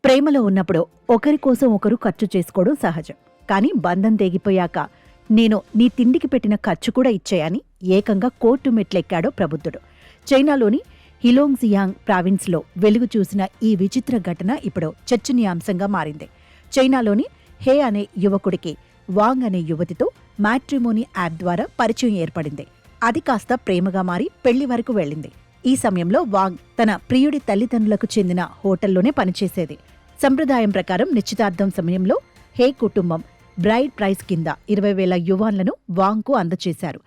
ప్రేమలో ఉన్నప్పుడు ఒకరి కోసం ఒకరు ఖర్చు చేసుకోవడం సహజం. కానీ బంధం తెగిపోయాక నేను నీ తిండికి పెట్టిన ఖర్చు కూడా ఇచ్చేయని ఏకంగా కోర్టు మెట్లెక్కాడో ప్రబుద్ధుడు. చైనాలోని హిలోంగ్జియాంగ్ ప్రావిన్స్లో వెలుగు చూసిన ఈ విచిత్ర ఘటన ఇప్పుడు చర్చనీయాంశంగా మారింది. చైనాలోని హే అనే యువకుడికి వాంగ్ అనే యువతితో మ్యాట్రిమోనీ యాప్ ద్వారా పరిచయం ఏర్పడింది. అది కాస్త ప్రేమగా మారి పెళ్లి వరకు వెళ్ళింది. ఈ సమయంలో వాంగ్ తన ప్రియుడి తల్లిదండ్రులకు చెందిన హోటల్లోనే పనిచేసేది. సంప్రదాయం ప్రకారం నిశ్చితార్థం సమయంలో హే కుటుంబం బ్రైడ్ ప్రైజ్ కింద 20,000 యువాన్లను వాంగ్కు అందజేశారు.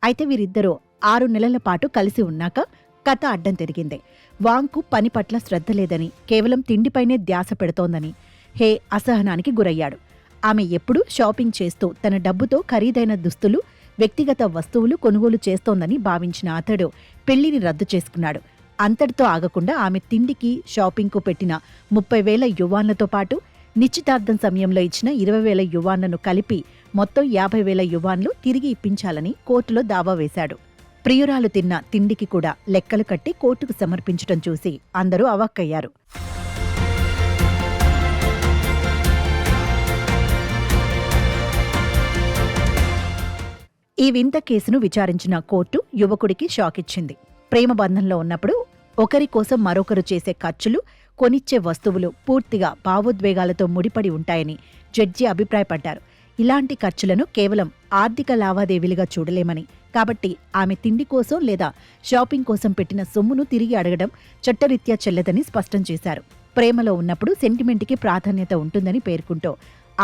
అయితే వీరిద్దరూ 6 నెలల పాటు కలిసి ఉన్నాక కథ అడ్డం తిరిగింది. వాంగ్కు పని పట్ల శ్రద్ధ లేదని, కేవలం తిండిపైనే ధ్యాస పెడుతోందని హే అసహనానికి గురయ్యాడు. ఆమె ఎప్పుడూ షాపింగ్ చేస్తూ తన డబ్బుతో ఖరీదైన దుస్తులు, వ్యక్తిగత వస్తువులు కొనుగోలు చేస్తోందని భావించిన అతడు పెళ్లిని రద్దు చేసుకున్నాడు. అంతటితో ఆగకుండా ఆమె తిండికి, షాపింగ్కు పెట్టిన 30,000 యువాన్లతో పాటు నిశ్చితార్థం సమయంలో ఇచ్చిన 20,000 యువాన్లను కలిపి మొత్తం 50,000 యువాన్లు తిరిగి ఇప్పించాలని కోర్టులో దావా వేశాడు. ప్రియురాలు తిన్న తిండికి కూడా లెక్కలు కట్టి కోర్టుకు సమర్పించడం చూసి అందరూ అవాక్కయ్యారు. ఈ వింత కేసును విచారించిన కోర్టు యువకుడికి షాకిచ్చింది. ప్రేమ బంధంలో ఉన్నప్పుడు ఒకరి కోసం మరొకరు చేసే ఖర్చులు, కొనిచ్చే వస్తువులు పూర్తిగా భావోద్వేగాలతో ముడిపడి ఉంటాయని జడ్జి అభిప్రాయపడ్డారు. ఇలాంటి ఖర్చులను కేవలం ఆర్థిక లావాదేవీలుగా చూడలేమని, కాబట్టి ఆమె తిండి కోసం లేదా షాపింగ్ కోసం పెట్టిన సొమ్మును తిరిగి అడగడం చట్టరీత్యా చెల్లదని స్పష్టం చేశారు. ప్రేమలో ఉన్నప్పుడు సెంటిమెంట్కి ప్రాధాన్యత ఉంటుందని పేర్కొంటూ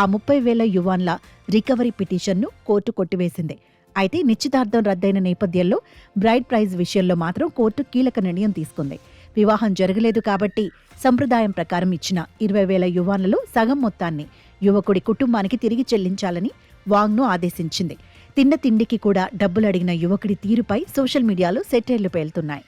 ఆ 30,000 యువాన్ల రికవరీ పిటిషన్ను కోర్టు కొట్టివేసింది. అయితే నిశ్చితార్థం రద్దయిన నేపథ్యంలో బ్రైడ్ ప్రైజ్ విషయంలో మాత్రం కోర్టు కీలక నిర్ణయం తీసుకుంది. వివాహం జరగలేదు కాబట్టి సంప్రదాయం ప్రకారం ఇచ్చిన 20,000 యువాన్లలో సగం మొత్తాన్ని యువకుడి కుటుంబానికి తిరిగి చెల్లించాలని వాంగ్ను ఆదేశించింది. తిన్న తిండికి కూడా డబ్బులు అడిగిన యువకుడి తీరుపై సోషల్ మీడియాలో సెటైర్లు పేలుతున్నాయి.